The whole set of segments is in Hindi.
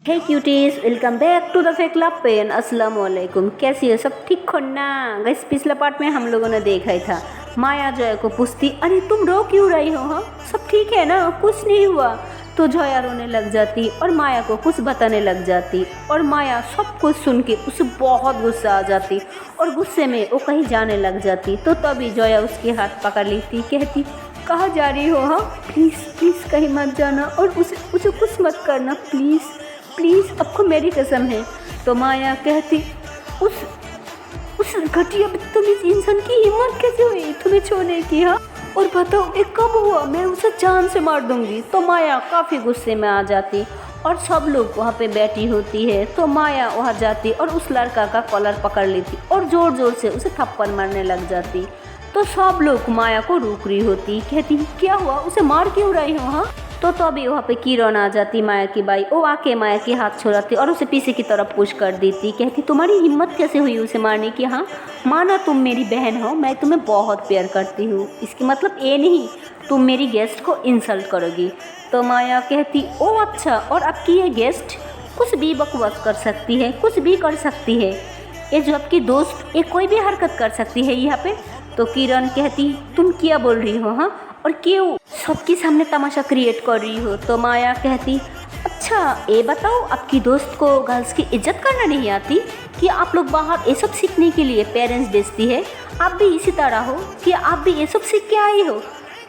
Hey cuties, welcome back to the fake love pain. अस्सलाम वालेकुम। कैसी हो? सब ठीक हो ना? गैस पिछले पार्ट में हम लोगों ने देखा ही था। माया जया को पूछती, अरे तुम रो क्यों रही हो? हाँ, सब ठीक है ना, कुछ नहीं हुआ। तो जया रोने लग जाती और माया को कुछ बताने लग जाती और माया सब कुछ सुन के उसे बहुत गुस्सा आ जाती और गुस्से में वो कहीं जाने लग जाती। तो तभी जया उसके हाथ पकड़ लेती, कहती, कहाँ जा रही हो? हाँ, प्लीज़ प्लीज़ कहीं मत जाना और उसे उसे कुछ मत करना, प्लीज़ प्लीज़, आपको मेरी कसम है। तो माया कहती, उस उस घटिया बदतमीज इंसान की हिम्मत कैसे हुई तुम्हें छोड़ने की? हाँ, और बताओ ये कब हुआ? मैं उसे जान से मार दूंगी। तो माया काफ़ी गुस्से में आ जाती और सब लोग वहाँ पे बैठी होती है। तो माया वहाँ जाती और उस लड़का का कॉलर पकड़ लेती और ज़ोर ज़ोर से उसे थप्पड़ मारने लग जाती। तो सब लोग माया को रोक रही होती, कहती, क्या हुआ, उसे मार क्यों रही हो? हाँ, तो अभी वहाँ पे किरण आ जाती, माया की बाई। वो आके माया के हाथ छुड़ाती और उसे पीछे की तरफ पुश कर देती, कहती, तुम्हारी हिम्मत कैसे हुई उसे मारने की? हाँ, माना तुम मेरी बहन हो, मैं तुम्हें बहुत प्यार करती हूँ, इसकी मतलब ये नहीं तुम मेरी गेस्ट को इंसल्ट करोगी। तो माया कहती, ओ अच्छा, और आपकी ये गेस्ट कुछ भी बकवास कर सकती है, कुछ भी कर सकती है, ये जो आपकी दोस्त ये कोई भी हरकत कर सकती है यहाँ पे। तो किरण कहती, तुम क्या बोल रही हो? हाँ, और क्यों सबके सामने तमाशा क्रिएट कर रही हो? तो माया कहती, अच्छा ये बताओ, आपकी दोस्त को गर्ल्स की इज्जत करना नहीं आती? कि आप लोग बाहर ये सब सीखने के लिए पेरेंट्स भेजती है? आप भी इसी तरह हो कि आप भी ये सब सीख के आई हो?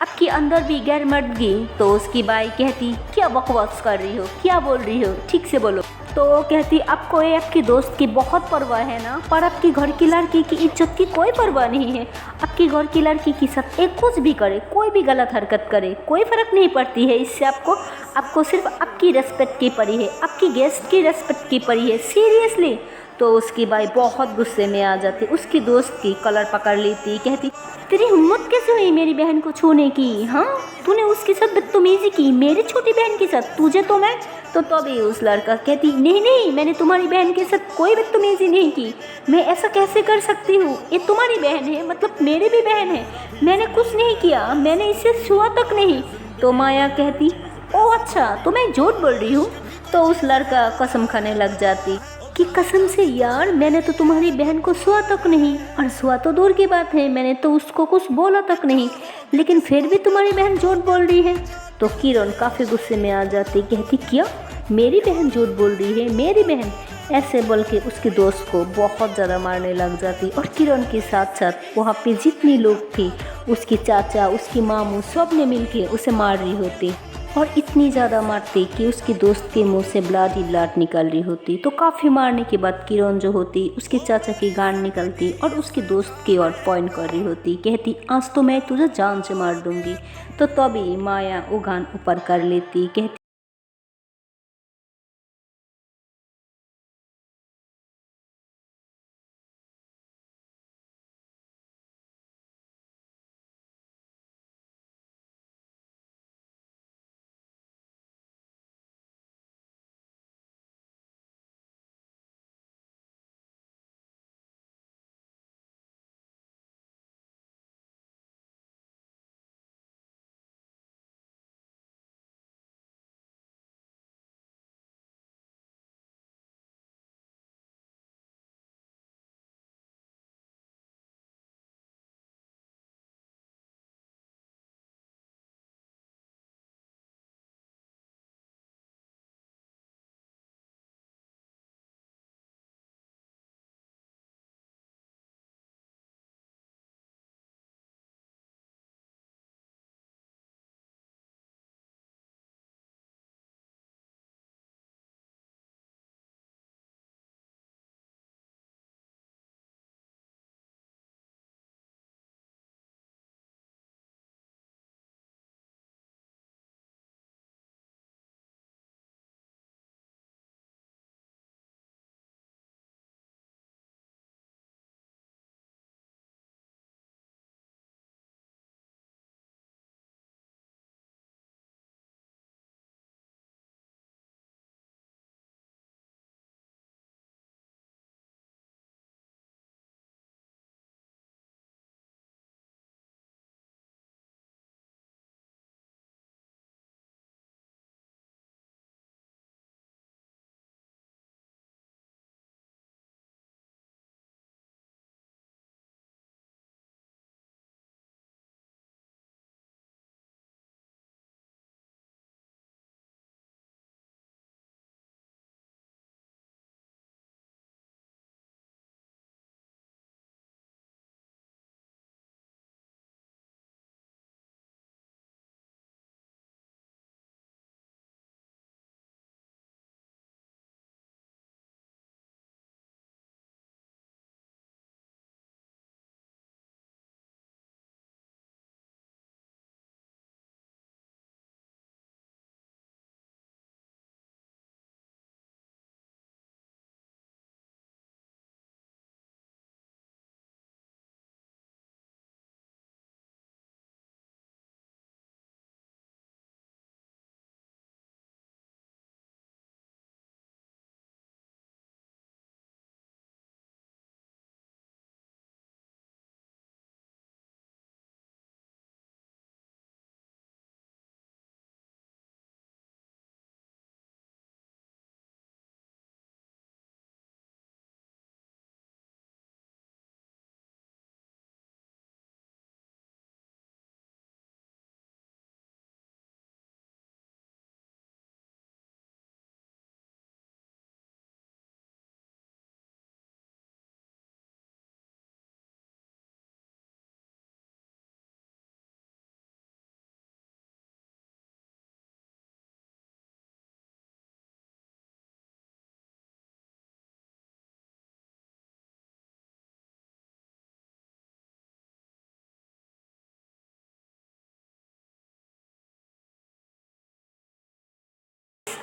आपके अंदर भी गैर मर्दगी? तो उसकी बाई कहती, क्या बकवास कर रही हो, क्या बोल रही हो, ठीक से बोलो। तो वो कहती, आपको ये आपकी दोस्त की बहुत परवाह है ना, पर आपकी घर की लड़की की इज्जत की कोई परवाह नहीं है। आपकी घर की लड़की की साथ एक कुछ भी करे, कोई भी गलत हरकत करे, कोई फर्क नहीं पड़ती है इससे। आपको आपको सिर्फ आपकी रेस्पेक्ट की पड़ी है, आपकी गेस्ट की रेस्पेक्ट की पड़ी है, सीरियसली। तो उसकी बाई बहुत गुस्से में आ जाती, उसकी दोस्त की कलर पकड़ लेती, कहती, तेरी हिम्मत कैसे हुई मेरी बहन को छूने की? हाँ, तूने उसके साथ बदतमीजी की, मेरी छोटी बहन के साथ, तुझे तो मैं। तो तभी उस लड़का कहती, नहीं नहीं, मैंने तुम्हारी बहन के साथ कोई बदतमीजी नहीं की, मैं ऐसा कैसे कर सकती हूँ, ये तुम्हारी बहन है, मतलब मेरी भी बहन है, मैंने कुछ नहीं किया, मैंने इसे छुआ तक नहीं। तो माया कहती, ओ अच्छा, तो मैं झूठ बोल रही हूँ? तो उस लड़का कसम खाने लग जाती कि कसम से यार, मैंने तो तुम्हारी बहन को छुआ तक नहीं, और छुआ तो दूर की बात है, मैंने तो उसको कुछ बोला तक नहीं, लेकिन फिर भी तुम्हारी बहन झूठ बोल रही है। तो किरण काफ़ी गुस्से में आ जाती, कहती, क्या मेरी बहन झूठ बोल रही है? मेरी बहन? ऐसे बोल के उसके दोस्त को बहुत ज़्यादा मारने लग जाती और किरण के साथ साथ वहाँ पे जितनी लोग थे, उसके चाचा, उसकी मामू, सब ने मिल के उसे मार रही होती और इतनी ज़्यादा मारती कि उसके दोस्त के मुंह से ब्लड ही ब्लड निकल रही होती। तो काफ़ी मारने के बाद किरण जो होती, उसके चाचा की गांड निकलती और उसके दोस्त की ओर पॉइंट कर रही होती, कहती, आज तो मैं तुझे जान से मार दूंगी। तो तभी माया वो गान ऊपर कर लेती, कहती,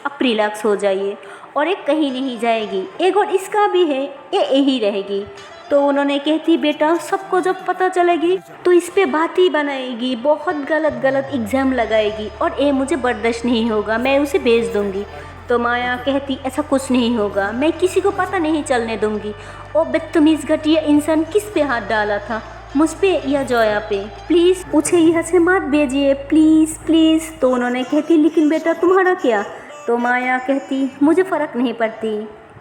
आप रिलैक्स हो जाइए, और एक कहीं नहीं जाएगी, एक और इसका भी है, ये यही रहेगी। तो उन्होंने कहती बेटा सबको जब पता चलेगी तो इस पे बात ही बनाएगी, बहुत गलत गलत एग्ज़ाम लगाएगी और ये मुझे बर्दाश्त नहीं होगा, मैं उसे भेज दूँगी। तो माया कहती ऐसा कुछ नहीं होगा, मैं किसी को पता नहीं चलने दूँगी। ओ बदतमीज़ घटिया इंसान किस पे हाथ डाला था, मुझ पे या जोया पे, प्लीज़ उसे यहाँ से मत भेजिए प्लीज़ प्लीज़। तो उन्होंने कहती लेकिन बेटा तुम्हारा क्या। तो माया कहती मुझे फ़र्क नहीं पड़ती,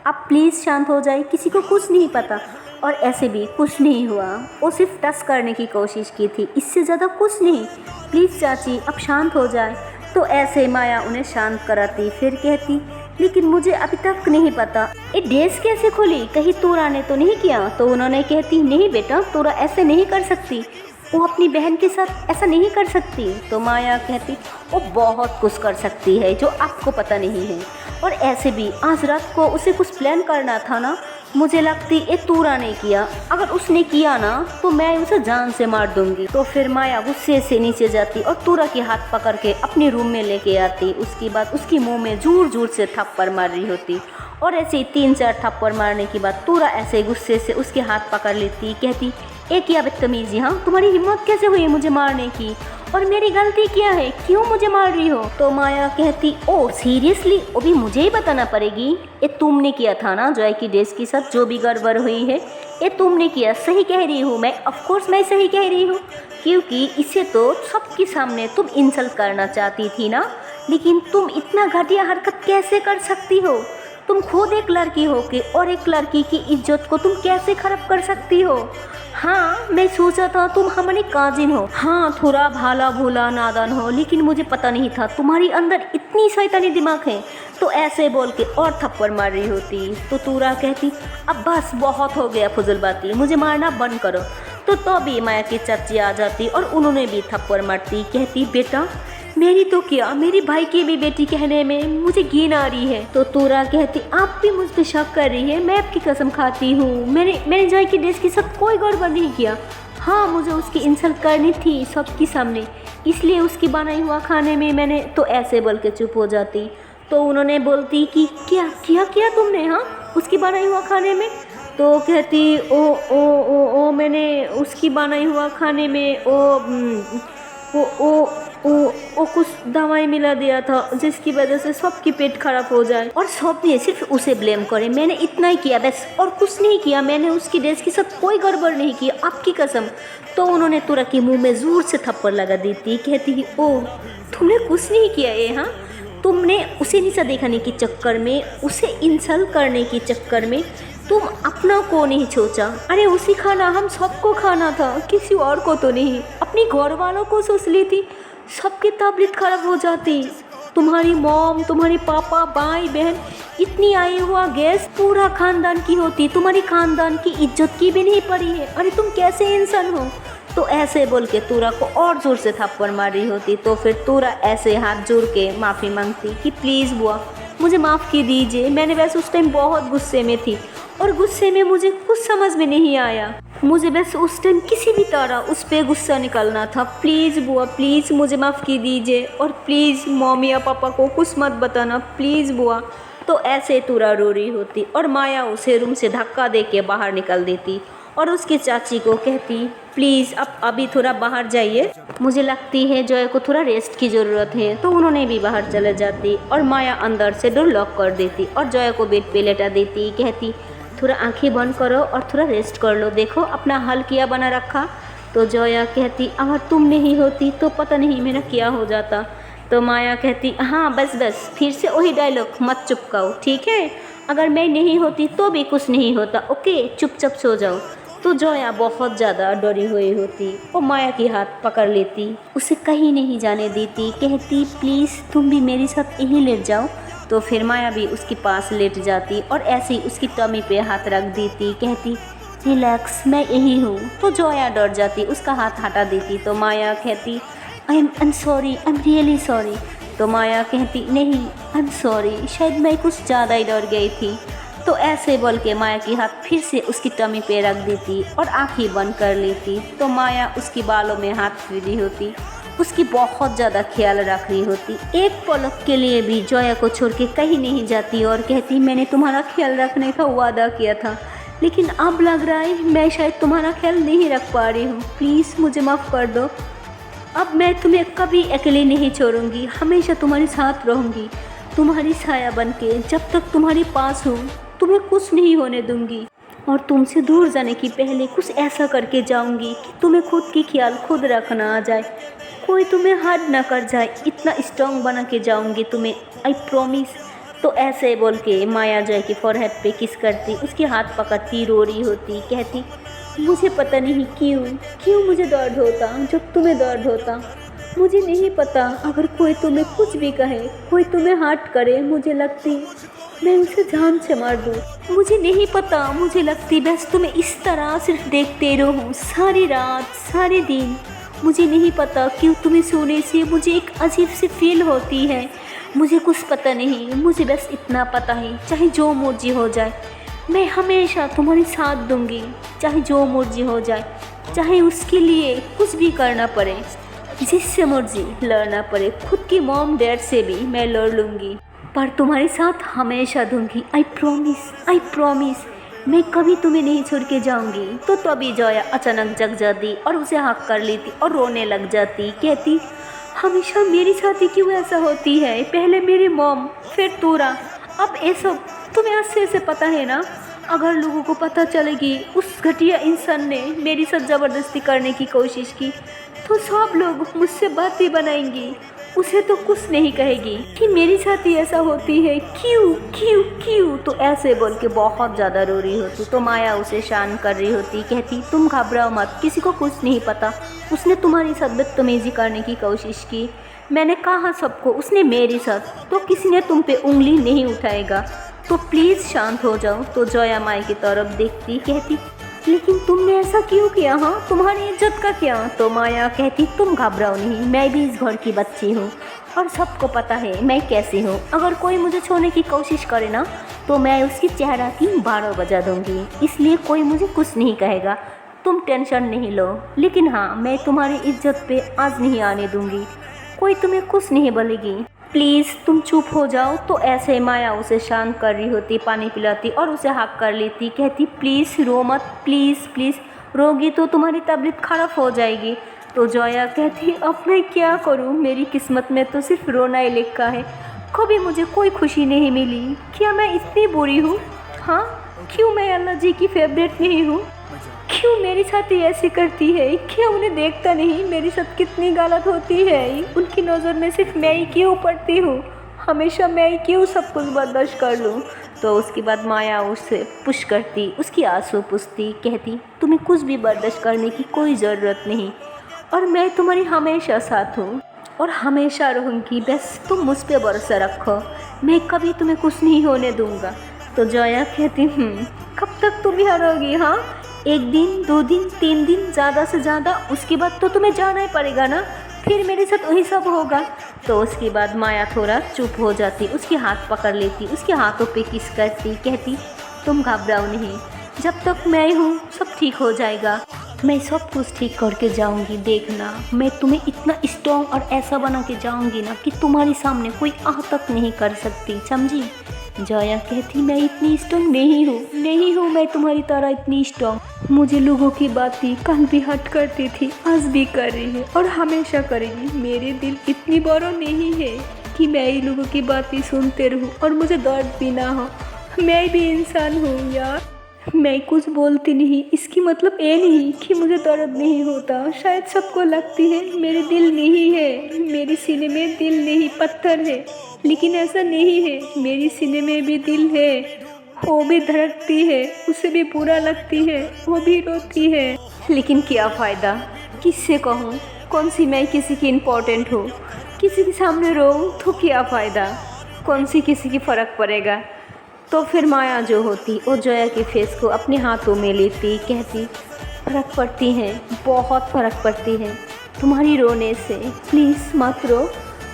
आप प्लीज़ शांत हो जाए, किसी को कुछ नहीं पता। और ऐसे भी कुछ नहीं हुआ, वो सिर्फ टच करने की कोशिश की थी, इससे ज़्यादा कुछ नहीं, प्लीज़ चाची अब शांत हो जाए। तो ऐसे माया उन्हें शांत कराती, फिर कहती लेकिन मुझे अभी तक नहीं पता ये ड्रेस कैसे खोली, कहीं तोरा ने तो नहीं किया। तो उन्होंने कहती नहीं बेटा तोरा ऐसे नहीं कर सकती, वो अपनी बहन के साथ ऐसा नहीं कर सकती। तो माया कहती वो बहुत कुछ कर सकती है जो आपको पता नहीं है, और ऐसे भी आज रात को उसे कुछ प्लान करना था ना, मुझे लगती ये तूरा ने किया, अगर उसने किया ना तो मैं उसे जान से मार दूंगी। तो फिर माया गुस्से से नीचे जाती और तूरा के हाथ पकड़ के अपने रूम में लेके आती। उसके बाद उसकी मुंह में जोर जोर से थप्पड़ मार रही होती, और ऐसे ही 3-4 थप्पड़ मारने के बाद तूरा ऐसे गुस्से से उसके हाथ पकड़ लेती, कहती ए क्या बदतमीजी, हाँ तुम्हारी हिम्मत कैसे हुई मुझे मारने की, और मेरी गलती क्या है, क्यों मुझे मार रही हो। तो माया कहती ओ सीरियसली, वो भी मुझे ही बताना पड़ेगी, ये तुमने किया था ना जॉय की ड्रेस के साथ, जो भी गड़बड़ हुई है ये तुमने किया, सही कह रही हूँ मैं, ऑफ कोर्स मैं सही कह रही हूँ, क्योंकि इसे तो सबके सामने तुम इंसल्ट करना चाहती थी ना, लेकिन तुम इतना घटिया हरकत कैसे कर सकती हो, तुम खुद एक लड़की हो के और एक लड़की की इज्जत को तुम कैसे खराब कर सकती हो। हाँ मैं सोचा था तुम हमारी काजिन हो, हाँ थोड़ा भाला भोला नादान हो, लेकिन मुझे पता नहीं था तुम्हारी अंदर इतनी शैतानी दिमाग है। तो ऐसे बोल के और थप्पड़ मार रही होती। तो तूरा कहती अब बस बहुत हो गया फुजलबाती, मुझे मारना बंद करो। तो तभी माया की चाची आ जाती और उन्होंने भी थप्पड़ मारती, कहती बेटा मेरी तो क्या, मेरी भाई की भी बेटी कहने में मुझे घिन आ रही है। तो तूरा कहती आप भी मुझ पे शक कर रही है, मैं आपकी कसम खाती हूँ मैंने जॉय की ड्रेस के साथ कोई गड़बड़ नहीं किया, हाँ मुझे उसकी इंसल्ट करनी थी सबके सामने, इसलिए उसकी बनाई हुआ खाने में मैंने। तो ऐसे बोल के चुप हो जाती। तो उन्होंने बोलती कि क्या किया किया तुमने, हाँ उसकी बनाई हुआ खाने में। तो कहती ओ मैंने उसकी बनाई हुआ खाने में वो कुछ दवाई मिला दिया था जिसकी वजह से सबकी पेट खराब हो जाए, और सब ने सिर्फ उसे ब्लेम करे, मैंने इतना ही किया बस और कुछ नहीं किया, मैंने उसकी ड्रेस के साथ कोई गड़बड़ नहीं किया आपकी कसम। तो उन्होंने तुरा के मुंह में जोर से थप्पड़ लगा दी थी, कहती ओ तुमने कुछ नहीं किया ये, हाँ तुमने उसे नीचा दिखाने के चक्कर में, उसे इंसल्ट करने के चक्कर में तुम अपना को नहीं सोचा, अरे उसी खाना हम सबको खाना था, किसी और को तो नहीं, अपनी घर वालों को सोच ली थी, सबकी तबीयत खराब हो जाती, तुम्हारी मॉम तुम्हारे पापा भाई बहन इतनी आई हुआ गैस पूरा खानदान की होती, तुम्हारी खानदान की इज्जत की भी नहीं पड़ी है, अरे तुम कैसे इंसान हो। तो ऐसे बोल के तूरा को और ज़ोर से थप्पड़ मार रही होती। तो फिर तूरा ऐसे हाथ जोड़ के माफ़ी मांगती कि प्लीज़ बुआ मुझे माफ़ की दीजिए, मैंने वैसे उस टाइम बहुत गुस्से में थी और गुस्से में मुझे कुछ समझ में नहीं आया, मुझे बस उस टाइम किसी भी तरह उस पर गुस्सा निकालना था, प्लीज़ बुआ प्लीज़ मुझे माफ़ की दीजिए, और प्लीज़ मम्मी या पापा को कुछ मत बताना प्लीज़ बुआ। तो ऐसे तूरा रो रही होती और माया उसे रूम से धक्का दे के बाहर निकल देती और उसकी चाची को कहती प्लीज़ आप अभी थोड़ा बाहर जाइए, मुझे लगती है जॉय को थोड़ा रेस्ट की ज़रूरत है। तो उन्होंने भी बाहर चले जाती और माया अंदर से डोर लॉक कर देती और जॉय को बेड पे लेटा देती, कहती थोड़ा आंखें बंद करो और थोड़ा रेस्ट कर लो, देखो अपना हाल किया बना रखा। तो जॉया कहती अगर तुम नहीं होती तो पता नहीं मेरा क्या हो जाता। तो माया कहती हाँ बस बस फिर से वही डायलॉग मत चुपकाओ ठीक है, अगर मैं नहीं होती तो भी कुछ नहीं होता, ओके चुपचाप सो जाओ। तो जॉया बहुत ज़्यादा डरी हुई होती, वो माया की हाथ पकड़ लेती, उसे कहीं नहीं जाने देती, कहती प्लीज़ तुम भी मेरे साथ यहीं लेट जाओ। तो फिर माया भी उसके पास लेट जाती और ऐसे ही उसकी टमी पे हाथ रख देती, कहती रिलैक्स मैं यही हूँ। तो जॉया डर जाती, उसका हाथ हटा देती। तो माया कहती I am sorry, I am really sorry. तो माया कहती नहीं आई एम सॉरी, शायद मैं कुछ ज़्यादा ही डर गई थी। तो ऐसे बोल के माया की हाथ फिर से उसकी टमी पे रख देती और आंखें बंद कर लेती। तो माया उसकी बालों में हाथ फेरी होती उसकी बहुत ज़्यादा ख्याल रख रही होती। एक पलक के लिए भी जोया को छोड़ के कहीं नहीं जाती और कहती मैंने तुम्हारा ख्याल रखने का वादा किया था, लेकिन अब लग रहा है मैं शायद तुम्हारा ख्याल नहीं रख पा रही हूँ। प्लीज़ मुझे माफ़ कर दो। अब मैं तुम्हें कभी अकेले नहीं छोड़ूंगी, हमेशा तुम्हारे साथ रहूँगी, तुम्हारी छाया बन के। जब तक तुम्हारे पास हूँ तुम्हें कुछ नहीं होने दूंगी और तुमसे दूर जाने की पहले कुछ ऐसा करके जाऊंगी कि तुम्हें खुद की ख्याल खुद रखना आ जाए, कोई तुम्हें हार्ड ना कर जाए। इतना स्ट्रॉन्ग बना के जाऊंगी तुम्हें, आई प्रॉमिस। तो ऐसे बोल के माया जय के फॉरहेड पे किस करती, उसके हाथ पकड़ती, रो रही होती, कहती मुझे पता नहीं क्यों मुझे दर्द होता जब तुम्हें दर्द होता। मुझे नहीं पता, अगर कोई तुम्हें कुछ भी कहे, कोई तुम्हें हर्ट करे, मुझे लगती मैं उसे जान से मार दूँ। मुझे नहीं पता, मुझे लगती बस तुम्हें इस तरह सिर्फ देखते रहूँ सारी रात सारे दिन। मुझे नहीं पता क्यों तुम्हें सोने से मुझे एक अजीब सी फील होती है। मुझे कुछ पता नहीं, मुझे बस इतना पता है चाहे जो मर्जी हो जाए मैं हमेशा तुम्हारी साथ दूंगी, चाहे जो मर्जी हो जाए, चाहे उसके लिए कुछ भी करना पड़े, जिससे मर्जी लड़ना पड़े, खुद की मॉम डैड से भी मैं लड़ लूँगी, पर तुम्हारे साथ हमेशा दूंगी। आई प्रॉमिस मैं कभी तुम्हें नहीं छोड़ के जाऊंगी। तो तभी जोया अचानक जग जाती और उसे हक कर लेती और रोने लग जाती, कहती हमेशा मेरे साथ ही क्यों ऐसा होती है, पहले मेरी मॉम फिर तूरा, अब ये सब तुम्हें अच्छे से पता है ना। अगर लोगों को पता चलेगी उस घटिया इंसान ने मेरी साथ ज़बरदस्ती करने की कोशिश की तो सब लोग मुझसे बातें बनाएंगी, उसे तो कुछ नहीं कहेगी कि मेरे साथ ही ऐसा होती है, क्यों। तो ऐसे बोल के बहुत ज़्यादा रो रही होती। तो माया उसे शांत कर रही होती, कहती तुम घबराओ मत, किसी को कुछ नहीं पता, उसने तुम्हारी साथ बदतमीजी करने की कोशिश की, मैंने कहा सबको, उसने मेरे साथ, तो किसी ने तुम पे उंगली नहीं उठाएगा, तो प्लीज़ शांत हो जाओ। तो जोया माई की तरफ देखती, कहती लेकिन तुमने ऐसा क्यों किया, हाँ तुम्हारी इज्जत का क्या। तो माया कहती तुम घबराओ नहीं, मैं भी इस घर की बच्ची हूँ और सबको पता है मैं कैसी हूँ। अगर कोई मुझे छोड़ने की कोशिश करे ना तो मैं उसकी चेहरा की 12 बजा दूँगी, इसलिए कोई मुझे कुछ नहीं कहेगा, तुम टेंशन नहीं लो। लेकिन हाँ मैं तुम्हारी इज्जत पे आज नहीं आने दूँगी, कोई तुम्हें कुछ नहीं बोलेगी, प्लीज़ तुम चुप हो जाओ। तो ऐसे माया उसे शांत कर रही होती, पानी पिलाती और उसे हक कर लेती, कहती प्लीज़ रो मत, प्लीज़ रोगी तो तुम्हारी तबीयत खराब हो जाएगी। तो जोया कहती अब मैं क्या करूं, मेरी किस्मत में तो सिर्फ रोना ही लिखा है, कभी मुझे कोई खुशी नहीं मिली, क्या मैं इतनी बुरी हूँ, हाँ क्यों मैं अल्लाह जी की फेवरेट नहीं हूँ, क्यों मेरे साथ ही ऐसी करती है, क्या उन्हें देखता नहीं मेरे साथ कितनी गलत होती है, उनकी नज़र में सिर्फ मैं ही क्यों पड़ती हूँ, हमेशा मैं ही क्यों सब कुछ बर्दाश्त कर लूँ। तो उसके बाद माया उसे पुश करती, उसकी आंसू पूछती, कहती तुम्हें कुछ भी बर्दाश्त करने की कोई ज़रूरत नहीं और मैं तुम्हारी हमेशा साथ हूँ और हमेशा रहूँगी, बस तुम मुझ पर भरोसा रखो, मैं कभी तुम्हें कुछ नहीं होने दूँगा। तो जोया कहती कब तक तुम यहाँ रहोगी, हाँ 1 दिन 2 दिन 3 दिन ज़्यादा से ज़्यादा, उसके बाद तो तुम्हें जाना ही पड़ेगा ना, फिर मेरे साथ वही सब होगा। तो उसके बाद माया थोड़ा चुप हो जाती, उसके हाथ पकड़ लेती, उसके हाथों पे किस करती, कहती तुम घबराओ नहीं, जब तक मैं हूँ सब ठीक हो जाएगा, मैं सब कुछ ठीक करके जाऊँगी, देखना मैं तुम्हें इतना स्ट्रॉन्ग और ऐसा बना के जाऊँगी ना कि तुम्हारे सामने कोई आह तक नहीं कर सकती, समझी। जोया कहती मैं इतनी स्ट्रॉन्ग नहीं हूँ मैं तुम्हारी तरह इतनी स्ट्रॉन्ग, मुझे लोगों की बातें कल भी हट करती थी, आज भी कर रही है और हमेशा करेगी, मेरे दिल इतनी बड़ा नहीं है कि मैं ही लोगों की बातें सुनते रहूँ और मुझे दर्द भी ना हो, मैं भी इंसान हूँ यार, मैं कुछ बोलती नहीं इसकी मतलब ये नहीं कि मुझे दर्द नहीं होता, शायद सबको लगती है मेरे दिल नहीं है, मेरे सीने में दिल नहीं पत्थर है, लेकिन ऐसा नहीं है, मेरी सीने में भी दिल है, वो भी धड़कती है, उसे भी बुरा लगती है, वो भी रोती है, लेकिन क्या फ़ायदा, किससे कहूँ, कौन सी मैं किसी की इम्पोर्टेंट हूँ, किसी के सामने रो तो क्या फ़ायदा, कौन सी किसी की फ़र्क पड़ेगा। तो फिर माया जो होती वो जोया के फेस को अपने हाथों में लेती, कहती फ़र्क पड़ती है, बहुत फ़र्क पड़ती है तुम्हारी रोने से, प्लीज़ मत रो,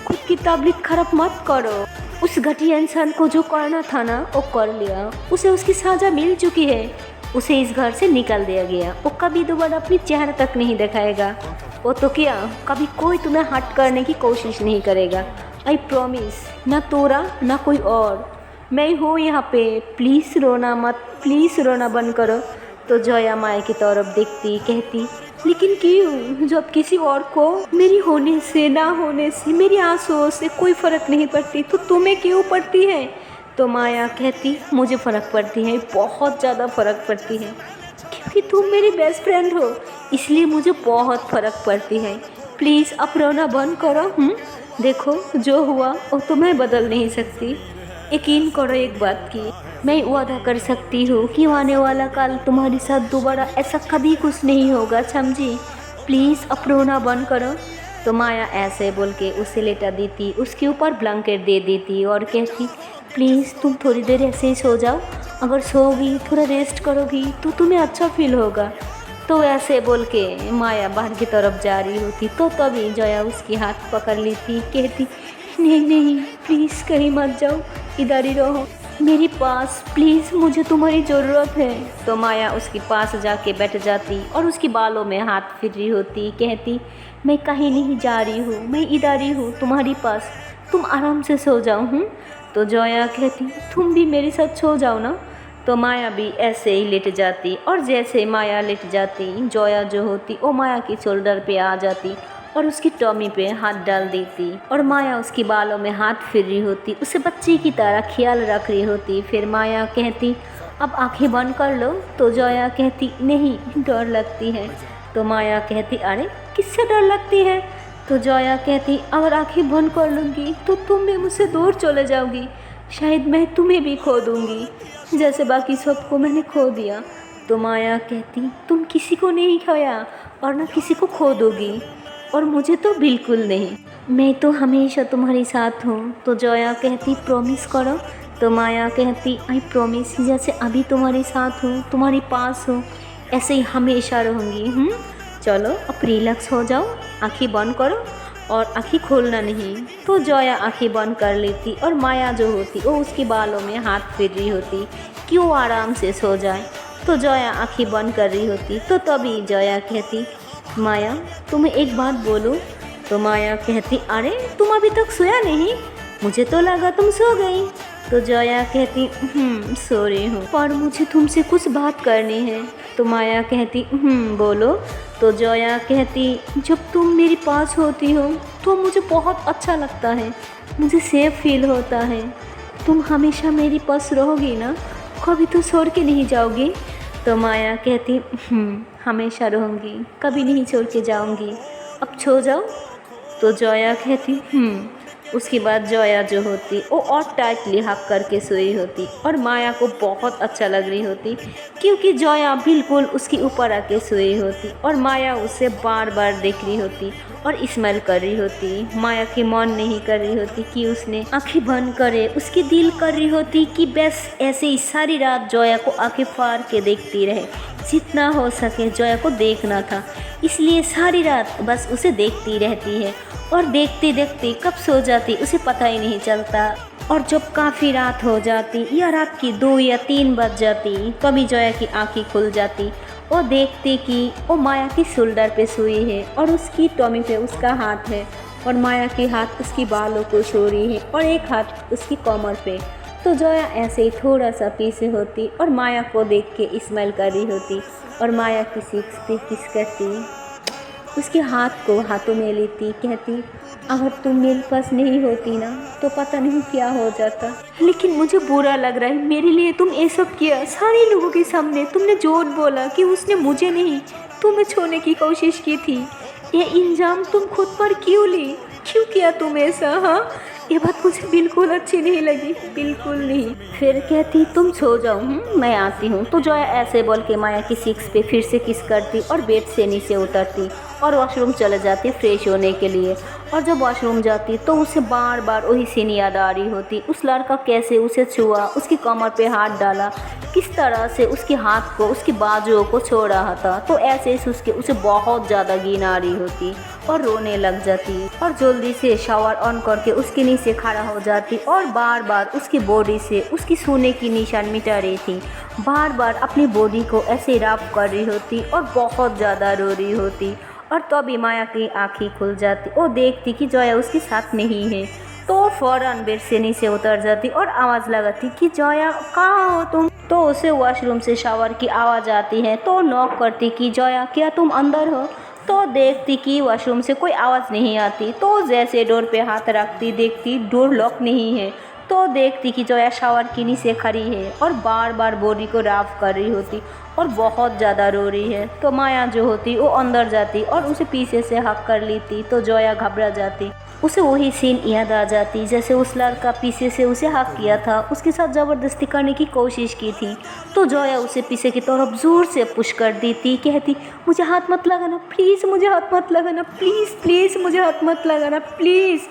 खुद की तबीयत खराब मत करो, उस घटिया इंसान को जो करना था ना वो कर लिया, उसे उसकी सज़ा मिल चुकी है, उसे इस घर से निकाल दिया गया, वो कभी दोबारा अपनी चेहरा तक नहीं दिखाएगा, वो तो क्या, कभी कोई तुम्हें हर्ट करने की कोशिश नहीं करेगा। आई प्रॉमिस, ना तोरा ना कोई और, मैं हूँ यहाँ पे, प्लीज़ रोना मत, प्लीज़ रोना बंद करो। तो जया माया की तरफ देखती कहती, लेकिन क्यों, जब किसी और को मेरी होने से ना होने से, मेरी आंसुओं से कोई फ़र्क नहीं पड़ती, तो तुम्हें क्यों पड़ती है। तो माया कहती, मुझे फ़र्क पड़ती है, बहुत ज़्यादा फ़र्क पड़ती है, क्योंकि तुम मेरी बेस्ट फ्रेंड हो, इसलिए मुझे बहुत फ़र्क पड़ती है। प्लीज़ अब रोना बंद करो। देखो जो हुआ वो तो मैं बदल नहीं सकती, यकीन करो एक बात की, मैं वादा कर सकती हूँ कि आने वाला कल तुम्हारे साथ दोबारा ऐसा कभी कुछ नहीं होगा, समझी। प्लीज़ अब रोना बंद करो। तो माया ऐसे बोल के उसे लेटा देती, उसके ऊपर ब्लैंकेट दे देती और कहती, प्लीज़ तुम थोड़ी देर ऐसे ही सो जाओ, अगर सोओगी थोड़ा रेस्ट करोगी तो तुम्हें अच्छा फील होगा। तो ऐसे बोल के माया बाहर की तरफ जा रही होती, तो तभी जया उसकी हाथ पकड़ लेती, कहती, नहीं नहीं प्लीज़ कहीं मत जाओ, इधर ही रहो मेरे पास, प्लीज़ मुझे तुम्हारी ज़रूरत है। तो माया उसके पास जाके बैठ जाती और उसके बालों में हाथ फिर रही होती, कहती, मैं कहीं नहीं जा रही हूँ, मैं इधर ही हूँ तुम्हारे पास, तुम आराम से सो जाओ। तो जया कहती, तुम भी मेरे साथ सो जाओ ना। तो माया भी ऐसे ही लेट जाती और जैसे माया लेट जाती, जया जो होती वो माया की शोल्डर पे आ जाती और उसकी टॉमी पे हाथ डाल देती और माया उसके बालों में हाथ फिर रही होती, उसे बच्ची की तरह ख्याल रख रही होती। फिर माया कहती, अब आंखें बंद कर लो। तो जया कहती, नहीं डर लगती है। तो माया कहती, अरे किससे डर लगती है। तो जया कहती, अगर आंखें बंद कर लूँगी तो तुम भी मुझसे दूर चले जाओगी, शायद मैं तुम्हें भी खो दूँगी जैसे बाकी सबको मैंने खो दिया। तो माया कहती, तुम किसी को नहीं खोया और ना किसी को खो दोगी, और मुझे तो बिल्कुल नहीं, मैं तो हमेशा तुम्हारे साथ हूँ। तो जया कहती, प्रॉमिस करो। तो माया कहती, आई प्रॉमिस, जैसे अभी तुम्हारे साथ हूँ, तुम्हारे पास हूँ, ऐसे ही हमेशा रहूँगी। चलो अब रिलैक्स हो जाओ, आँखें बंद करो और आँखें खोलना नहीं। तो जया आँखें बंद कर लेती और माया जो होती वो उसके बालों में हाथ फेर रही होती कि वो आराम से सो जाए। तो जया आँखें बंद कर रही होती, तो तभी जया कहती, माया तुम्हें एक बात बोलूं। तो माया कहती, अरे तुम अभी तक सोया नहीं, मुझे तो लगा तुम सो गई। तो जया कहती, सो रही हूँ, पर मुझे तुमसे कुछ बात करनी है। तो माया कहती, बोलो। तो जया कहती, जब तुम मेरे पास होती हो तो मुझे बहुत अच्छा लगता है, मुझे सेफ फील होता है, तुम हमेशा मेरे पास रहोगी ना, कभी तो छोड़ के नहीं जाओगी। तो माया कहती, हमेशा रहूँगी, कभी नहीं छोड़ के जाऊँगी, अब सो जाओ। तो जया कहती, उसके बाद जया जो होती वो और टाइटली हक करके सोई होती और माया को बहुत अच्छा लग रही होती, क्योंकि जया बिल्कुल उसके ऊपर आके सोई होती और माया उसे बार बार देख रही होती और स्मेल कर रही होती। माया की मन नहीं कर रही होती कि उसने आंखें बंद करे, उसकी दिल कर रही होती कि बस ऐसे ही सारी रात जया को आंखें फाड़ के देखती रहे, जितना हो सके जया को देखना था, इसलिए सारी रात बस उसे देखती रहती है और देखते देखते कब सो जाती उसे पता ही नहीं चलता। और जब काफ़ी रात हो जाती या रात की 2 या 3 बज जाती, तभी जया की आंखें खुल जाती और देखते कि वो माया की शोल्डर पे सोई है और उसकी टॉमी पे उसका हाथ है और माया के हाथ उसकी बालों को छू रही है और एक हाथ उसकी कमर पे। तो जया ऐसे ही थोड़ा सा पीछे होती और माया को देख के स्माइल कर रही होती और माया की सीख पे किस करती, उसके हाथ को हाथों में लेती, कहती, अगर तुम मेरे पास नहीं होती ना तो पता नहीं क्या हो जाता, लेकिन मुझे बुरा लग रहा है, मेरे लिए तुम ये सब किया, सारे लोगों के सामने तुमने झूठ बोला कि उसने मुझे नहीं तुम्हें छोड़ने की कोशिश की थी, ये इंजाम तुम खुद पर क्यों ली, क्यों किया तुम ऐसा। हाँ, ये बात मुझे बिल्कुल अच्छी नहीं लगी, बिल्कुल नहीं। फिर कहती, तुम सो जाओ, मैं आती हूँ। तो जया ऐसे बोल के माया की सीक्स पे फिर से किस करती और बेड से नीचे उतरती और वॉशरूम चले जाती फ्रेश होने के लिए। और जब वॉशरूम जाती तो उसे बार बार वही सीन याद आ रही होती, उस लड़का कैसे उसे छुआ, उसकी कमर पे हाथ डाला, किस तरह से उसके हाथ को उसकी बाजुओं को छू रहा था। तो ऐसे ही उसे बहुत ज़्यादा घिन आ रही होती और रोने लग जाती और जल्दी से शावर ऑन करके उसके नीचे खड़ा हो जाती और बार बार उसकी बॉडी से उसकी सोने की निशान मिटा रही थी, बार बार अपनी बॉडी को ऐसे रब कर रही होती और बहुत ज़्यादा रो रही होती और तो अभी माया की आँखें खुल जाती, वो देखती कि जोया उसके साथ नहीं है। तो फ़ौरन बेड से नीचे उतर जाती और आवाज़ लगाती कि जोया कहाँ हो तुम। तो उसे वॉशरूम से शावर की आवाज़ आती है, तो नॉक करती कि जोया क्या तुम अंदर हो। तो देखती कि वॉशरूम से कोई आवाज़ नहीं आती। तो जैसे डोर पे हाथ रखती देखती डोर लॉक नहीं है। तो देखती कि जोया शावर के नीचे खड़ी है और बार बार बॉडी को रफ कर रही होती और बहुत ज़्यादा रो रही है। तो माया जो होती वो अंदर जाती और उसे पीछे से हक कर लेती। तो जोया घबरा जाती, उसे वही सीन याद आ जाती जैसे उस लड़का पीछे से उसे हक किया था, उसके साथ ज़बरदस्ती करने की कोशिश की थी। तो जोया उसे पीछे की तरफ ज़ोर से पुश कर देती, कहती मुझे हाथ मत लगाना प्लीज़, मुझे हाथ मत लगाना प्लीज़ प्लीज़, मुझे हाथ मत लगाना प्लीज़।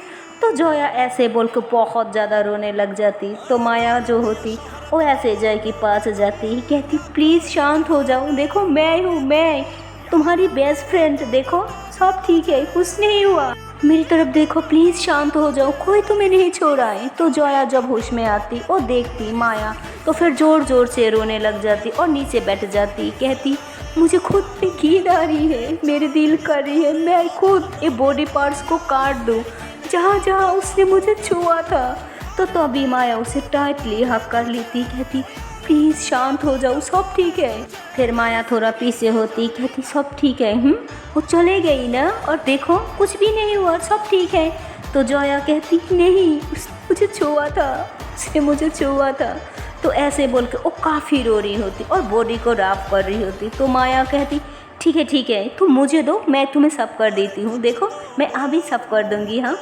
तो जोया ऐसे बोल के बहुत ज़्यादा रोने लग जाती। तो माया जो होती वो ऐसे जय के पास जाती, कहती प्लीज़ शांत हो जाओ, देखो मैं हूँ, मैं तुम्हारी बेस्ट फ्रेंड, देखो सब ठीक है, कुछ नहीं हुआ, मेरी तरफ देखो, प्लीज़ शांत हो जाओ, कोई तुम्हें नहीं छोड़ा है। तो जोया जब होश में आती और देखती माया तो फिर ज़ोर ज़ोर से रोने लग जाती और नीचे बैठ जाती, कहती मुझे खुद पे नींद आ रही है, मेरे दिल कर रही है मैं खुद ये बॉडी पार्ट्स को काट दूँ जहाँ जहाँ उसने मुझे छुआ था। तो तभी माया उसे टाइटली हक कर लेती, कहती प्लीज़ शांत हो जाओ, सब ठीक है। फिर माया थोड़ा पीछे होती, कहती सब ठीक है। वो चले गई ना, और देखो कुछ भी नहीं हुआ, सब ठीक है। तो जोया कहती नहीं, उसने मुझे छुआ था, उसने मुझे छुआ था। तो ऐसे बोल के वो काफ़ी रो रही होती और बॉडी को रफ कर रही होती। तो माया कहती ठीक है तुम मुझे दो, मैं तुम्हें सब कर देती हूँ, देखो मैं अभी सब कर दूँगी। हाँ,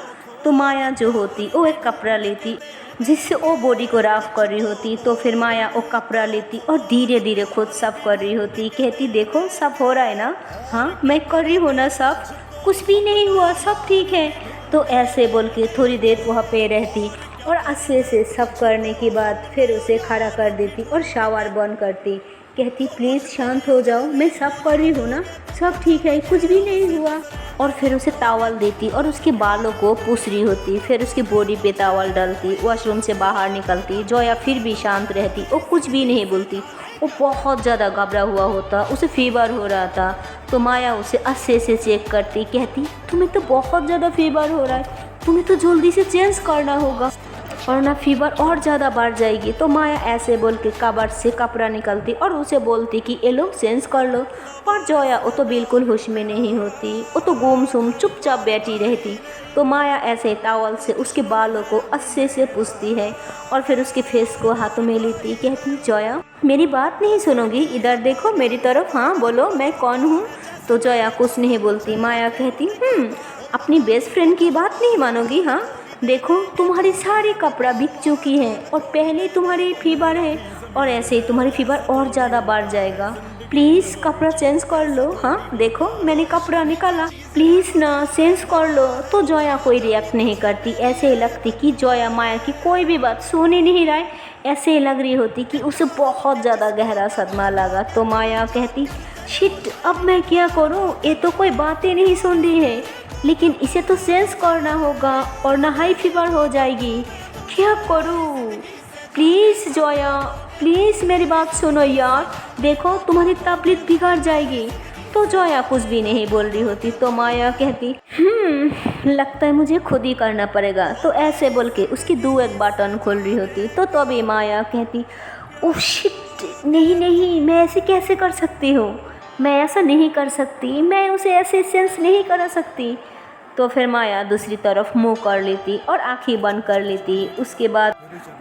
तो माया जो होती वो एक कपड़ा लेती जिससे वो बॉडी को रफ कर रही होती। तो फिर माया वो कपड़ा लेती और धीरे धीरे खुद साफ कर रही होती, कहती देखो साफ हो रहा है ना, हाँ मैं कर रही हूँ ना साफ, कुछ भी नहीं हुआ, सब ठीक है। तो ऐसे बोल के थोड़ी देर वहाँ पे रहती और अच्छे से साफ करने के बाद फिर उसे खड़ा कर देती और शावर बंद करती, कहती प्लीज़ शांत हो जाओ, मैं सब कर रही हूँ ना, सब ठीक है, कुछ भी नहीं हुआ। और फिर उसे टॉवल देती और उसके बालों को पूछ रही होती, फिर उसकी बॉडी पे टॉवल डालती, वॉशरूम से बाहर निकलती। जोया फिर भी शांत रहती, वो कुछ भी नहीं बोलती, वो बहुत ज़्यादा घबरा हुआ होता, उसे फीवर हो रहा था। तो माया उसे अच्छे से चेक करती, कहती तुम्हें तो बहुत ज़्यादा फीवर हो रहा है, तुम्हें तो जल्दी से चेंज करना होगा वरना फीवर और ज़्यादा बढ़ जाएगी। तो माया ऐसे बोल के कबर्ड से कपड़ा निकलती और उसे बोलती कि ये लो चेंज कर लो। पर जोया वो तो बिल्कुल होश में नहीं होती, वो तो गुमसुम चुपचाप बैठी रहती। तो माया ऐसे टॉवल से उसके बालों को अच्छे से पूछती है और फिर उसके फेस को हाथों में लेती, कहती जोया मेरी बात नहीं सुनोगी, इधर देखो मेरी तरफ, हाँ बोलो मैं कौन हूँ। तो जोया कुछ नहीं बोलती। माया कहती अपनी बेस्ट फ्रेंड की बात नहीं मानोगी, हाँ देखो तुम्हारी सारी कपड़ा बिक चुकी है और पहले तुम्हारी फीवर है और ऐसे ही तुम्हारी फीवर और ज़्यादा बढ़ जाएगा, प्लीज़ कपड़ा चेंज कर लो, हाँ देखो मैंने कपड़ा निकाला, प्लीज़ ना चेंज कर लो। तो जोया कोई रिएक्ट नहीं करती, ऐसे ही लगती कि जोया माया की कोई भी बात सुन ही नहीं रहा है, ऐसे ही लग रही होती कि उसे बहुत ज़्यादा गहरा सदमा लगा। तो माया कहती शिट अब मैं क्या करूँ, ये तो कोई बातें नहीं सुन रही है, लेकिन इसे तो चेंज करना होगा और ना हाई फीवर हो जाएगी, क्या करूँ, प्लीज़ जोया प्लीज़ मेरी बात सुनो यार, देखो तुम्हारी तबीयत बिगड़ जाएगी। तो जोया कुछ भी नहीं बोल रही होती। तो माया कहती लगता है मुझे खुद ही करना पड़ेगा। तो ऐसे बोल के उसकी एक बटन खोल रही होती। तो तभी माया कहती ओह शिट नहीं मैं ऐसे कैसे कर सकती हूँ, मैं ऐसा नहीं कर सकती, मैं उसे ऐसे सेंस नहीं कर सकती। तो फिर माया दूसरी तरफ मुंह कर लेती और आंखें बंद कर लेती। उसके बाद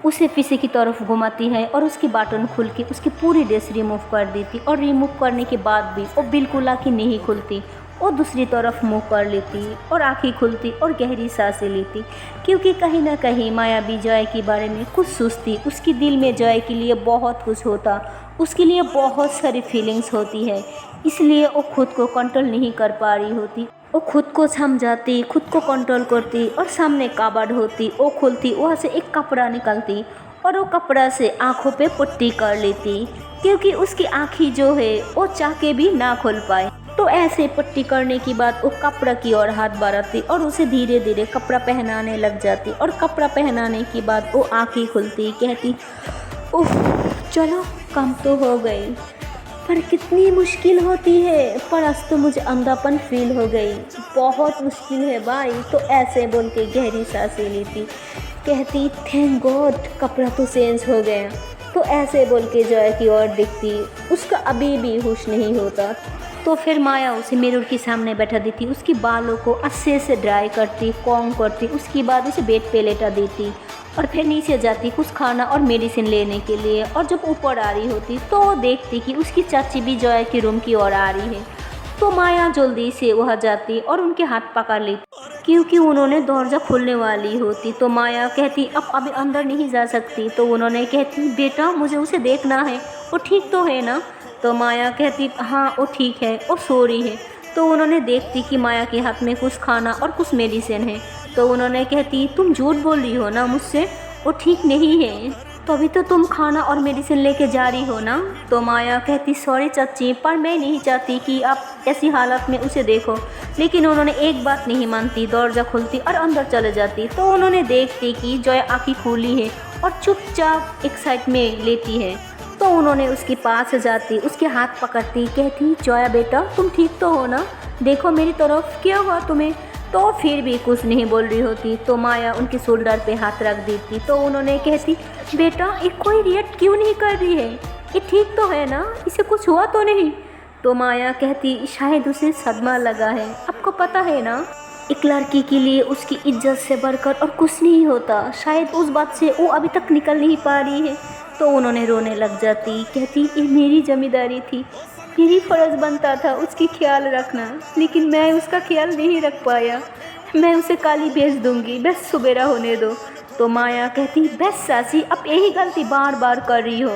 उसे पीछे की तरफ घुमाती है और उसकी बटन खुल के उसकी पूरी ड्रेस रिमूव कर देती और रिमूव करने के बाद भी वो बिल्कुल आँखें नहीं खुलती। वो दूसरी तरफ मुंह कर लेती और आंखें खुलती और गहरी सांसें लेती, क्योंकि कहीं ना कहीं माया भी जय के बारे में कुछ सोचती। उसके दिल में जय के लिए बहुत कुछ होता, उसके लिए बहुत सारी फीलिंग्स होती है, इसलिए वो खुद को कंट्रोल नहीं कर पा रही होती। वो खुद को समझाती, खुद को कंट्रोल करती और सामने कबर्ड होती, वो खुलती, वहाँ से एक कपड़ा निकलती और वो कपड़ा से आँखों पे पट्टी कर लेती, क्योंकि उसकी आँखें जो है वो चाह के भी ना खोल पाए। तो ऐसे पट्टी करने के बाद वो कपड़ा की ओर हाथ बढ़ाती और उसे धीरे धीरे कपड़ा पहनाने लग जाती और कपड़ा पहनाने के बाद वो आँखें खुलती, कहती उफ चलो कम तो हो गई, पर कितनी मुश्किल होती है। पर आज तो मुझे अंधापन फील हो गई, बहुत मुश्किल है भाई। तो ऐसे बोल के गहरी सांसें लेती, कहती थैंक गॉड कपड़ा तो चेंज हो गया। तो ऐसे बोल के जॉय की ओर दिखती, उसका अभी भी होश नहीं होता। तो फिर माया उसे मिरर के सामने बैठा देती, उसके बालों को अच्छे से ड्राई करती, कॉम्ब करती, उसके बाद उसे बेड पे लेटा देती और फिर नीचे जाती कुछ खाना और मेडिसिन लेने के लिए। और जब ऊपर आ रही होती तो वो देखती कि उसकी चाची भी जॉय के रूम की ओर आ रही है। तो माया जल्दी से वहाँ जाती और उनके हाथ पकड़ लेती, क्योंकि उन्होंने दरवाज़ा खोलने वाली होती। तो माया कहती अब अभी अंदर नहीं जा सकती। तो उन्होंने कहती बेटा मुझे उसे देखना है, वो ठीक तो है ना। तो माया कहती हाँ वो ठीक है, वो सो रही है। तो उन्होंने देखती कि माया के हाथ में कुछ खाना और कुछ मेडिसिन है। तो उन्होंने कहती तुम झूठ बोल रही हो ना मुझसे, वो ठीक नहीं है, तो अभी तो तुम खाना और मेडिसिन लेके जा रही हो ना। तो माया कहती सॉरी चाची, पर मैं नहीं चाहती कि आप ऐसी हालत में उसे देखो। लेकिन उन्होंने एक बात नहीं मानती, दरवाज़ा खोलती और अंदर चले जाती। तो उन्होंने देखती कि जॉय आँखें खुली है और चुपचाप एक साइड में लेटी है। तो उन्होंने उसके पास जाती, उसके हाथ पकड़ती, कहती जॉया बेटा तुम ठीक तो हो ना, देखो मेरी तरफ, क्या हुआ तुम्हें। तो फिर भी कुछ नहीं बोल रही होती। तो माया उनके शोल्डर पे हाथ रख देती। तो उन्होंने कहती बेटा ये कोई रिएक्ट क्यों नहीं कर रही है, ये ठीक तो है ना, इसे कुछ हुआ तो नहीं। तो माया कहती शायद उसे सदमा लगा है, आपको पता है ना एक लड़की के लिए उसकी इज्जत से बढ़कर और कुछ नहीं होता, शायद उस बात से वो अभी तक निकल नहीं पा रही है। तो उन्होंने रोने लग जाती, कहती ये मेरी जिम्मेदारी थी, मेरी फ़र्ज़ बनता था उसकी ख्याल रखना, लेकिन मैं उसका ख्याल नहीं रख पाया। मैं उसे काली भेज दूंगी, बस सुबेरा होने दो। तो माया कहती बस सासी अब यही गलती बार बार कर रही हो,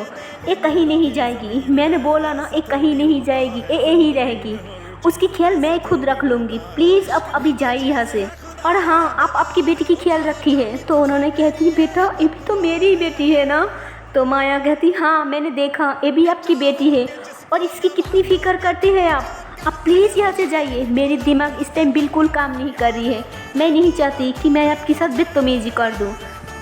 ये कहीं नहीं जाएगी, मैंने बोला ना ये कहीं नहीं जाएगी, ये यही रहेगी, उसकी ख्याल मैं खुद रख लूँगी, प्लीज़ अब अभी जाइए यहाँ से। और हाँ आप आपकी बेटी की ख्याल रखी है। तो उन्होंने कहती बेटा ये भी तो मेरी ही बेटी है ना। तो माया कहती हाँ मैंने देखा ये भी आपकी बेटी है और इसकी कितनी फ़िक्र करते हैं आप प्लीज़ यहाँ से जाइए, मेरी दिमाग इस टाइम बिल्कुल काम नहीं कर रही है, मैं नहीं चाहती कि मैं आपके साथ बदतमीजी कर दूँ।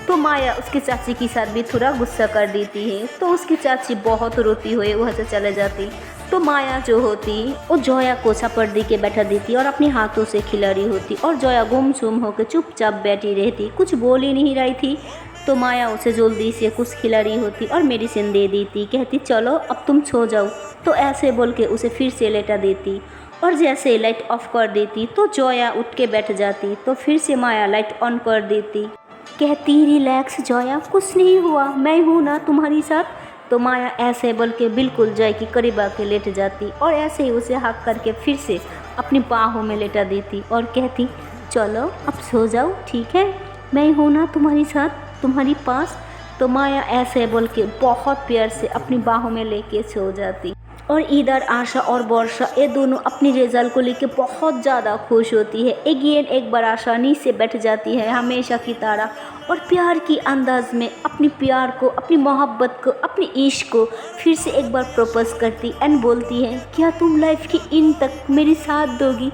तो माया उसकी चाची के साथ भी थोड़ा गुस्सा कर देती है। तो उसकी चाची बहुत रोती हुई वहाँ से चले जाती। तो माया जो होती वो जोया को पर्दे के बैठा देती और अपने हाथों से खिला रही होती और जोया गुमसुम होकर चुपचाप बैठी रहती, कुछ बोल ही नहीं रही थी। तो माया उसे जल्दी से कुछ खिला रही होती और मेडिसिन दे देती, कहती चलो अब तुम सो जाओ। तो ऐसे बोल के उसे फिर से लेटा देती और जैसे लाइट ऑफ कर देती तो जोया उठ के बैठ जाती। तो फिर से माया लाइट ऑन कर देती, कहती रिलैक्स जोया, कुछ नहीं हुआ, मैं हूँ ना तुम्हारी साथ। तो माया ऐसे बोल के बिल्कुल जॉय की करीब आके लेट जाती और ऐसे ही उसे हक करके फिर से अपनी बाहों में लेटा देती और कहती चलो अब सो जाओ, ठीक है, मैं हूँ ना तुम्हारी साथ, तुम्हारी पास। तो माया ऐसे बोल के बहुत प्यार से अपनी बाहों में लेके सो जाती। और इधर आशा और वर्षा ये दोनों अपनी रिजल्ट को लेके बहुत ज़्यादा खुश होती है। एक बार आशा नीचे बैठ जाती है हमेशा की तरह और प्यार की अंदाज में अपनी प्यार को, अपनी मोहब्बत को, अपनी इश्क को फिर से एक बार प्रपोज करती एंड बोलती है क्या तुम लाइफ की इन तक मेरी साथ दोगी,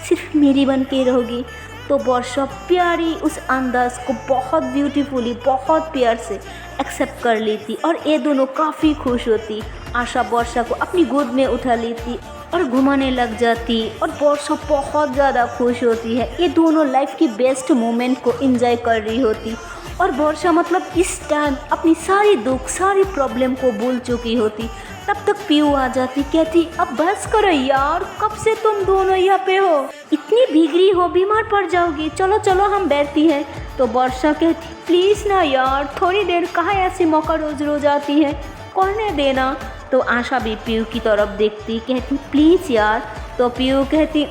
सिर्फ मेरी बन के रहोगी। तो वर्षा प्यारी उस अंदाज को बहुत ब्यूटीफुली, बहुत प्यार से एक्सेप्ट कर लेती और ये दोनों काफ़ी खुश होती। आशा वर्षा को अपनी गोद में उठा लेती और घुमाने लग जाती और वर्षा बहुत ज़्यादा खुश होती है। ये दोनों लाइफ की बेस्ट मोमेंट को एंजॉय कर रही होती और वर्षा मतलब इस टाइम अपनी सारी दुख, सारी प्रॉब्लम को भूल चुकी होती। तब तक पीयू आ जाती, कहती अब बस करो यार, कब से तुम दोनों यहाँ पे हो, इतनी भीगरी हो, बीमार पड़ जाओगी, चलो चलो हम बैठती हैं। तो वर्षा कहती प्लीज़ ना यार, थोड़ी देर, कहाँ ऐसे मौका रोज रोज आती है, करने देना। तो आशा भी पीयू की तरफ देखती, कहती प्लीज़ यार। तो पीयू कहती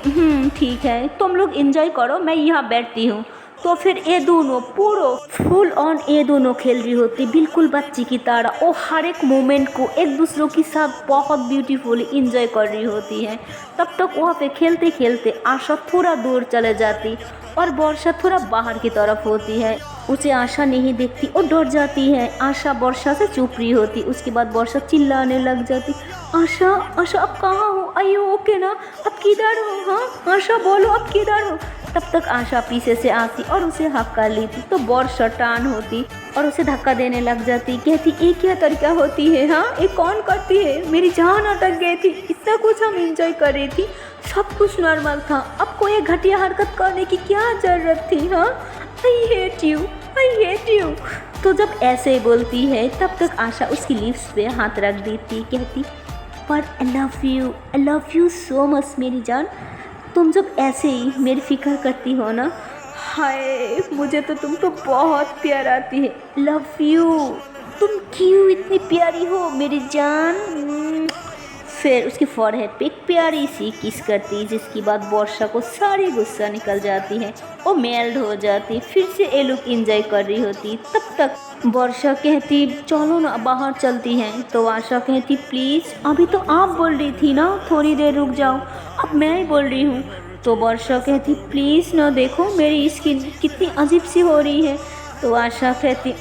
ठीक है, तुम लोग एंजॉय करो, मैं यहाँ बैठती हूँ। तो फिर ये दोनों पूरा फुल ऑन ये दोनों खेल रही होती बिल्कुल बच्ची की तरह। वो हर एक मोमेंट को एक दूसरों के साथ बहुत ब्यूटीफुली इंजॉय कर रही होती है। तब तक वहाँ पे खेलते खेलते आशा थोड़ा दूर चले जाती और वर्षा थोड़ा बाहर की तरफ होती है। उसे आशा नहीं देखती और डर जाती है। आशा वर्षा से चुप रही होती। उसके बाद वर्षा चिल्लाने लग जाती, आशा आशा अब कहाँ हो, आई हो ओके ना, अब किधर हो, हाँ आशा बोलो अब किधर हो। तब तक आशा पीछे से आती और उसे हक्का लेती तो वर्षा टान होती और उसे धक्का देने लग जाती, कहती ये क्या तरीका होती है, हाँ ये कौन करती है, मेरी जान अटक गई थी, इतना कुछ हम एंजॉय कर रही थी, सब कुछ नॉर्मल था, अब कोई घटिया हरकत करने की क्या ज़रूरत थी, हाँ I hate you, I hate you. तो जब ऐसे बोलती है तब तक आशा उसकी लिप्स पे हाथ रख देती, कहती पर I love you so much मेरी जान, तुम जब ऐसे ही मेरी फिक्र करती हो ना, हाय मुझे तो तुम तो बहुत प्यार आती है, लव यू, तुम क्यों इतनी प्यारी हो मेरी जान। फिर उसकी फॉरहेड पे एक प्यारी सी किस करती, जिसकी बाद वर्षा को सारी गुस्सा निकल जाती है, वो मेल्ट हो जाती, फिर से ये लोग इंजॉय कर रही होती। तब तक वर्षा कहती चलो ना बाहर चलती हैं, तो आशा कहती प्लीज़ अभी तो आप बोल रही थी ना थोड़ी देर रुक जाओ, अब मैं ही बोल रही हूँ। तो वर्षा कहती प्लीज़ ना देखो मेरी स्किन कितनी अजीब सी हो रही है। तो आशा कहती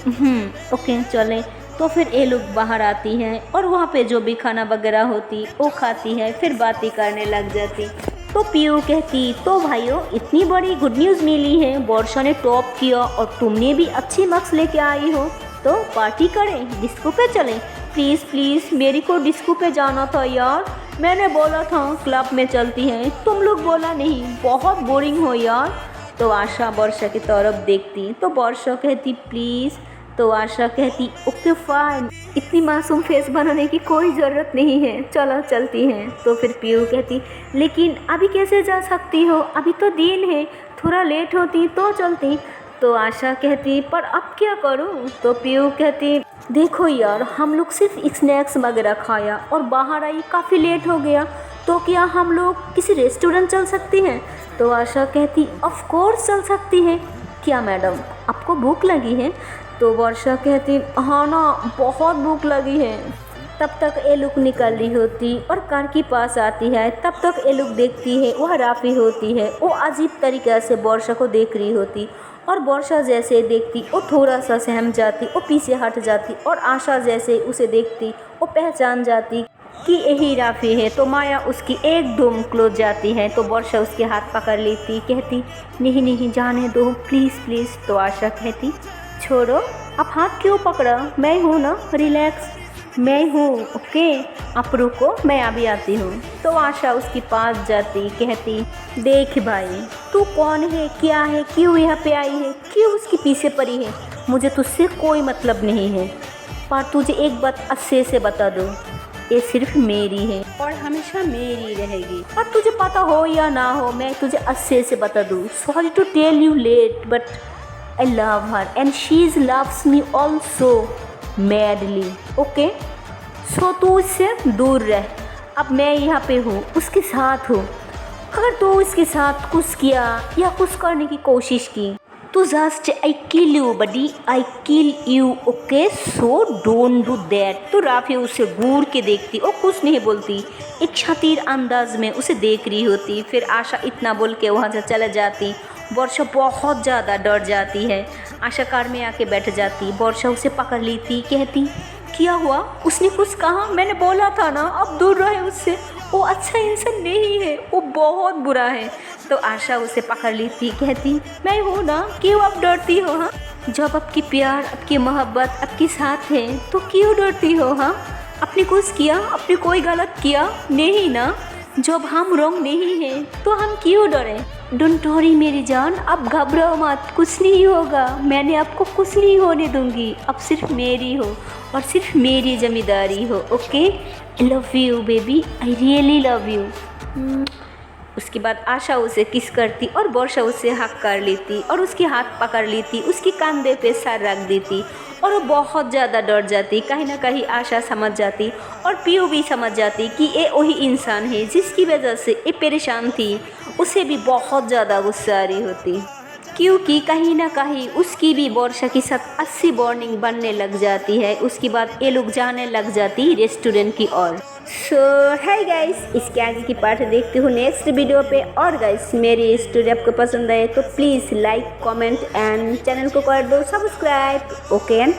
ओके चले। तो फिर ये लोग बाहर आती हैं और वहाँ पे जो भी खाना वगैरह होती वो खाती है, फिर बातें करने लग जाती। तो पीयू कहती तो भाइयों इतनी बड़ी गुड न्यूज़ मिली है, वर्षा ने टॉप किया और तुमने भी अच्छी मार्क्स लेके आई हो, तो पार्टी करें, डिस्को पे चलें, प्लीज़ प्लीज़ मेरी को डिस्को पे जाना था यार, मैंने बोला था क्लब में चलती हैं, तुम लोग बोला नहीं, बहुत बोरिंग हो यार। तो आशा वर्षा की तरफ देखती तो वर्षा कहती प्लीज़, तो आशा कहती ओके फाइन, इतनी मासूम फेस बनाने की कोई ज़रूरत नहीं है, चलो चलती हैं। तो फिर पीयू कहती लेकिन अभी कैसे जा सकती हो, अभी तो दिन है, थोड़ा लेट होती तो चलती। तो आशा कहती पर अब क्या करूं। तो पीयू कहती देखो यार हम लोग सिर्फ स्नैक्स वगैरह खाया और बाहर आई, काफ़ी लेट हो गया, तो क्या हम लोग किसी रेस्टोरेंट चल सकते हैं। तो आशा कहती ऑफ कोर्स चल सकती है, क्या मैडम आपको भूख लगी है। तो वर्षा कहती हाँ ना बहुत भूख लगी है। तब तक ये लोग निकल रही होती और कार के पास आती है। तब तक ये लोग देखती है वह राफी होती है, वो अजीब तरीके से वर्षा को देख रही होती और वर्षा जैसे देखती वो थोड़ा सा सहम जाती, वो पीछे हट जाती और आशा जैसे उसे देखती वो पहचान जाती कि यही राफी है। तो माया उसकी एकदम क्लोज जाती है, तो वर्षा उसके हाथ पकड़ लेती, कहती नहीं नहीं जाने दो प्लीज़ प्लीज़। तो आशा कहती छोड़ो, आप हाथ क्यों पकड़ा, मैं हूँ ना, रिलैक्स मैं हूँ, ओके आप रुको मैं अभी आती हूँ। तो आशा उसके पास जाती, कहती देख भाई तू कौन है, क्या है, क्यों यहाँ पे आई है, क्यों उसके पीछे पड़ी है, मुझे तुझसे कोई मतलब नहीं है, पर तुझे एक बात अच्छे से बता दो, ये सिर्फ मेरी है और हमेशा मेरी रहेगी, और तुझे पता हो या ना हो मैं तुझे अच्छे से बता दूँ, sorry to tell you late but I love her and she loves me also madly, okay? So तू उससे दूर रह, अब मैं यहाँ पे हूँ, उसके साथ हूँ, अगर तू उसके साथ कुछ किया या कुछ करने की कोशिश की तो just I kill you buddy, I kill you, okay so don't do that. तो राफी उसे घूर के देखती और कुछ नहीं बोलती, एक शातिर अंदाज में उसे देख रही होती। फिर आशा इतना बोल के वहाँ से चले जाती। वर्षा बहुत ज़्यादा डर जाती है, आशा कार में आके बैठ जाती। वर्षा उसे पकड़ लेती, कहती क्या हुआ, उसने कुछ कहा, मैंने बोला था ना अब दूर रहे उससे, वो अच्छा इंसान नहीं है, वो बहुत बुरा है। तो आशा उसे पकड़ लेती, कहती मैं हूँ ना, क्यों आप डरती हो, हाँ जब आपकी प्यार आपकी मोहब्बत आपके साथ है तो क्यों डरती हो, हाँ आपने कुछ किया, आपने कोई गलत किया नहीं ना, जब हम रॉन्ग नहीं हैं तो हम क्यों डरें। डोंट वरी मेरी जान, अब घबराओ मत, कुछ नहीं होगा, मैंने आपको कुछ नहीं होने दूंगी, अब सिर्फ मेरी हो और सिर्फ मेरी जिम्मेदारी हो, okay I love you baby, I really love you. उसके बाद आशा उसे किस करती और वर्षा उसे हक कर लेती और उसके हाथ पकड़ लेती, उसके कंधे पे सर रख देती और वो बहुत ज़्यादा डर जाती। कहीं ना कहीं आशा समझ जाती और पीयू भी समझ जाती कि ये वही इंसान है जिसकी वजह से ये परेशान थी। उसे भी बहुत ज़्यादा गुस्सा आ रही होती क्योंकि कहीं ना कहीं उसकी भी वर्षा के साथ 80 बॉन्डिंग बनने लग जाती है। उसके बाद ये लोग जाने लग जाती है रेस्टोरेंट की ओर। सो हाय गाइस, इसके आगे की पार्ट देखते हो नेक्स्ट वीडियो पे। और गाइस मेरी स्टोरी आपको पसंद आए तो please like comment and channel को कर दो सब्सक्राइब। Okay and